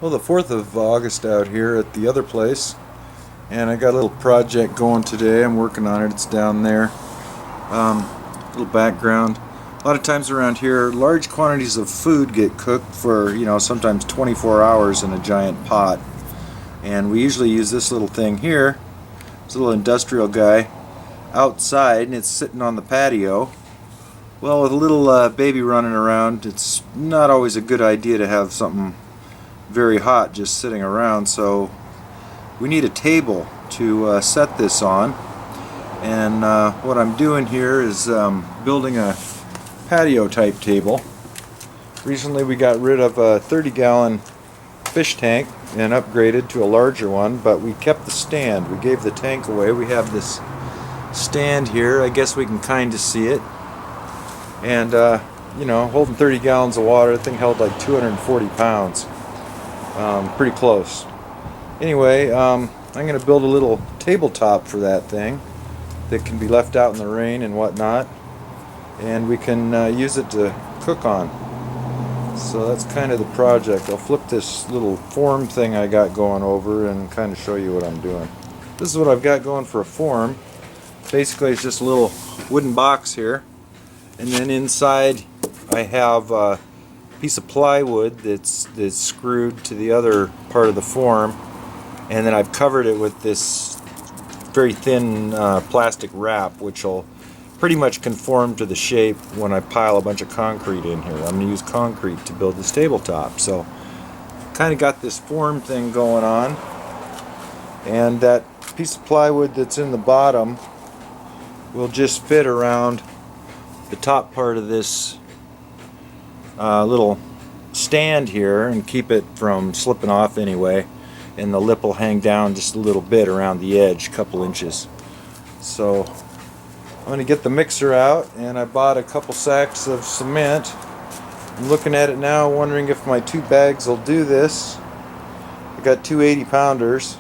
Well, the 4th of August out here at the other place, and I got a little project going today. I'm working on it. It's down there. Little background. A lot of times around here, large quantities of food get cooked for, sometimes 24 hours in a giant pot. And we usually use this little thing here. It's a little industrial guy outside, and it's sitting on the patio. Well, with a little baby running around, it's not always a good idea to have something very hot just sitting around, so we need a table to set this on. And what I'm doing here is building a patio type table. Recently we got rid of a 30-gallon fish tank and upgraded to a larger one, but we kept the stand. We gave the tank away. We have this stand here. I guess we can kind of see it. And holding 30 gallons of water. The thing held like 240 pounds. Pretty close. Anyway, I'm going to build a little tabletop for that thing that can be left out in the rain and whatnot, and we can use it to cook on. So that's kind of the project. I'll flip this little form thing I got going over and kind of show you what I'm doing. This is what I've got going for a form. Basically it's just a little wooden box here, and then inside I have piece of plywood that's screwed to the other part of the form, and then I've covered it with this very thin plastic wrap, which will pretty much conform to the shape when I pile a bunch of concrete in here. I'm going to use concrete to build this tabletop. So kind of got this form thing going on, and that piece of plywood that's in the bottom will just fit around the top part of this little stand here and keep it from slipping off anyway, and the lip will hang down just a little bit around the edge, a couple inches. So I'm going to get the mixer out, and I bought a couple sacks of cement. I'm looking at it now, wondering if my 2 bags will do this. I got 2 80-pounders.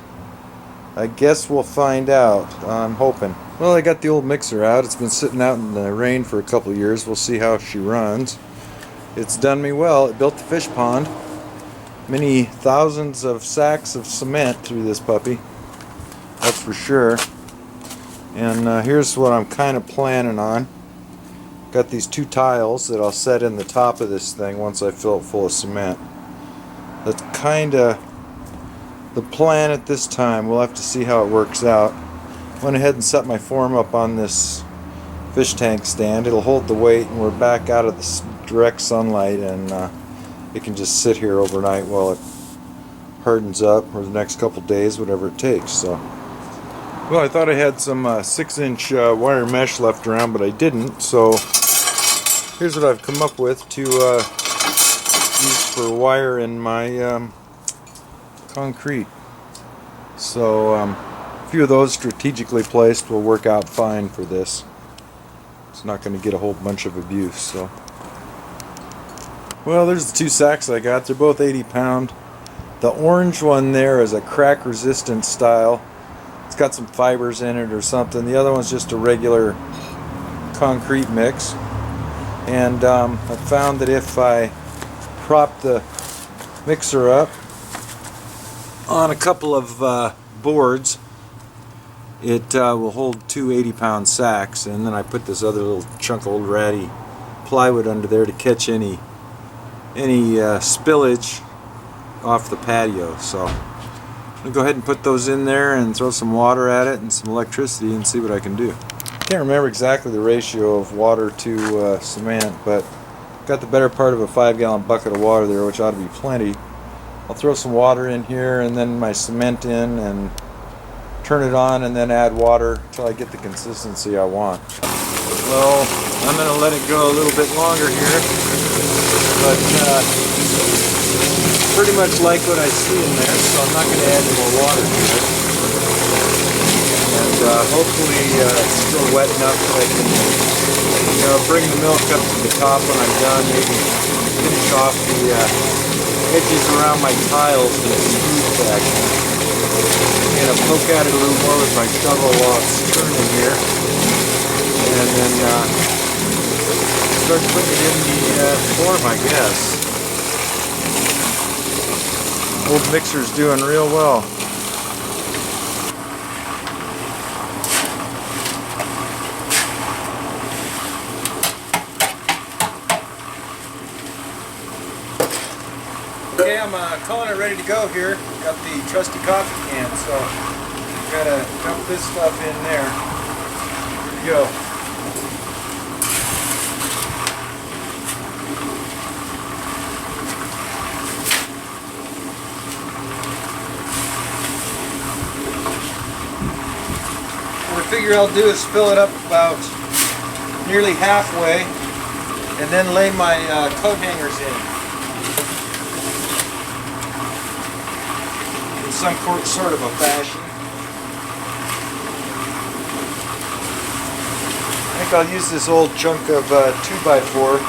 I guess we'll find out. I'm hoping. Well, I got the old mixer out. It's been sitting out in the rain for a couple of years. We'll see how she runs. It's done me well. It built the fish pond. Many thousands of sacks of cement through this puppy. That's for sure. And here's what I'm kind of planning on. Got these 2 tiles that I'll set in the top of this thing once I fill it full of cement. That's kind of the plan at this time. We'll have to see how it works out. Went ahead and set my form up on this fish tank stand. It'll hold the weight, and we're back out of the direct sunlight, and it can just sit here overnight while it hardens up, or the next couple days, whatever it takes. So, well, I thought I had some 6-inch wire mesh left around, but I didn't. So here's what I've come up with to use for wire in my concrete. So a few of those strategically placed will work out fine for this. It's not going to get a whole bunch of abuse. So, well, there's the 2 sacks I got. They're both 80-pound. The orange one there is a crack resistant style. It's got some fibers in it or something. The other one's just a regular concrete mix. And I found that if I prop the mixer up on a couple of boards, it will hold 2 80-pound sacks, and then I put this other little chunk of old ratty plywood under there to catch any spillage off the patio. So I'm going to go ahead and put those in there and throw some water at it and some electricity and see what I can do. Can't remember exactly the ratio of water to cement, but got the better part of a 5-gallon bucket of water there, which ought to be plenty. I'll throw some water in here and then my cement in and turn it on, and then add water until I get the consistency I want. Well, I'm going to let it go a little bit longer here, but pretty much like what I see in there, so I'm not going to add any more water to it. And hopefully it's still wet enough that I can bring the milk up to the top when I'm done, maybe finish off the edges around my tiles in a smooth fashion. I'm going to poke at it a little more with my shovel while it's turning here, and then start putting it in the form, I guess. Old mixer's doing real well. Okay, I'm calling it ready to go here. Got the trusty coffee can, so gotta dump this stuff in there. Here we go. What I figure I'll do is fill it up about nearly halfway and then lay my coat hangers in some sort of a fashion. I think I'll use this old chunk of 2x4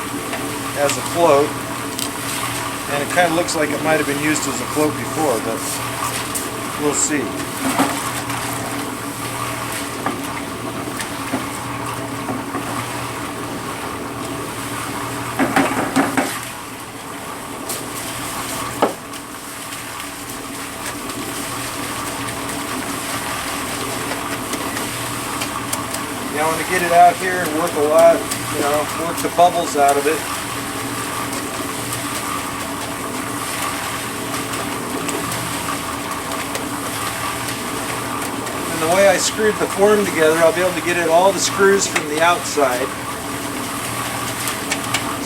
as a float, and it kind of looks like it might have been used as a float before, but we'll see. I want to get it out here and work a lot, you know, work the bubbles out of it. And the way I screwed the form together, I'll be able to get it all the screws from the outside.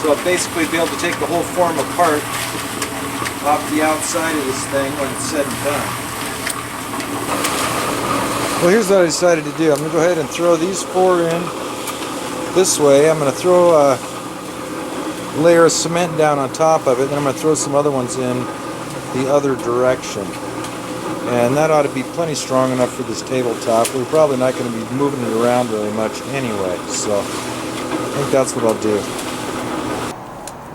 So I'll basically be able to take the whole form apart off the outside of this thing when it's said and done. Well, here's what I decided to do. I'm going to go ahead and throw these 4 in this way. I'm going to throw a layer of cement down on top of it, then I'm going to throw some other ones in the other direction. And that ought to be plenty strong enough for this tabletop. We're probably not going to be moving it around very much anyway, so I think that's what I'll do.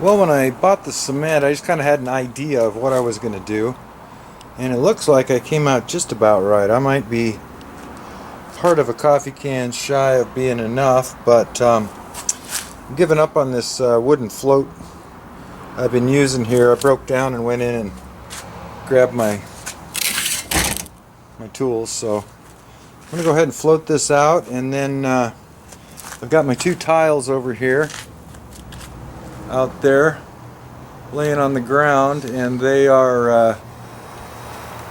Well, when I bought the cement, I just kind of had an idea of what I was going to do, and it looks like I came out just about right. I might be part of a coffee can shy of being enough, but I'm giving up on this wooden float I've been using here. I broke down and went in and grabbed my tools, so I'm going to go ahead and float this out, and then I've got my 2 tiles over here out there laying on the ground, and they are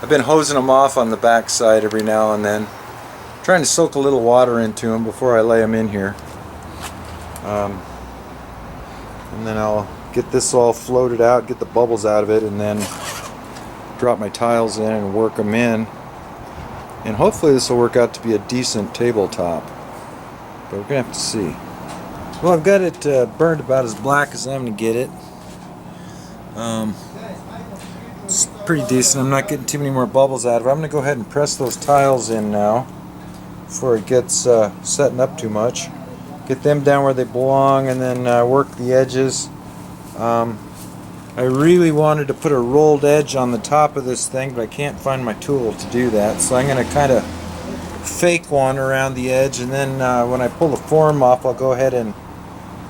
I've been hosing them off on the back side every now and then, trying to soak a little water into them before I lay them in here. And then I'll get this all floated out, get the bubbles out of it, and then drop my tiles in and work them in. And hopefully this will work out to be a decent tabletop. But we're going to have to see. Well, I've got it burned about as black as I'm going to get it. It's pretty decent. I'm not getting too many more bubbles out of it. I'm going to go ahead and press those tiles in now before it gets setting up too much. Get them down where they belong, and then work the edges. I really wanted to put a rolled edge on the top of this thing, but I can't find my tool to do that, so I'm going to kind of fake one around the edge, and then when I pull the form off, I'll go ahead and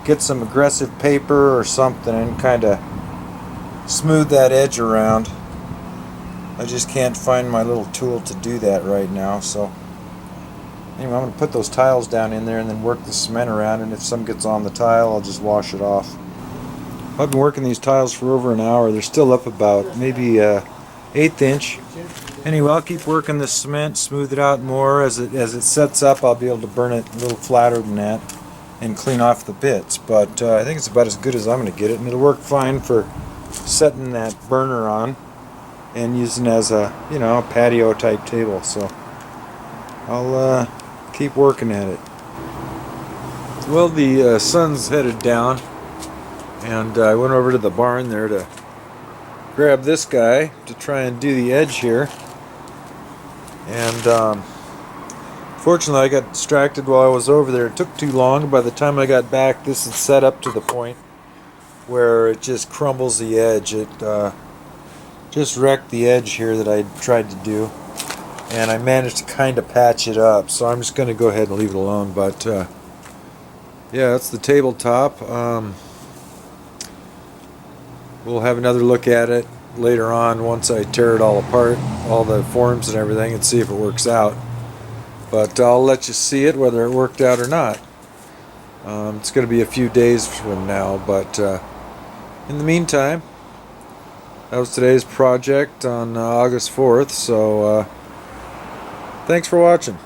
get some aggressive paper or something and kind of smooth that edge around. I just can't find my little tool to do that right now, so anyway, I'm going to put those tiles down in there and then work the cement around, and if some gets on the tile, I'll just wash it off. I've been working these tiles for over an hour. They're still up about maybe 1/8 inch. Anyway, I'll keep working the cement, smooth it out more. As it sets up, I'll be able to burn it a little flatter than that and clean off the bits. But I think it's about as good as I'm going to get it, and it'll work fine for setting that burner on and using as a, you know, a patio type table. So I'll keep working at it. Well, the sun's headed down, and I went over to the barn there to grab this guy to try and do the edge here, and fortunately I got distracted while I was over there. It took too long. By the time I got back, this had set up to the point where it just crumbles the edge. It just wrecked the edge here that I tried to do, and I managed to kind of patch it up, so I'm just going to go ahead and leave it alone. But yeah, that's the tabletop. We'll have another look at it later on once I tear it all apart, all the forms and everything, and see if it works out. But I'll let you see it whether it worked out or not. It's going to be a few days from now, but in the meantime, that was today's project on August 4th, so thanks for watching.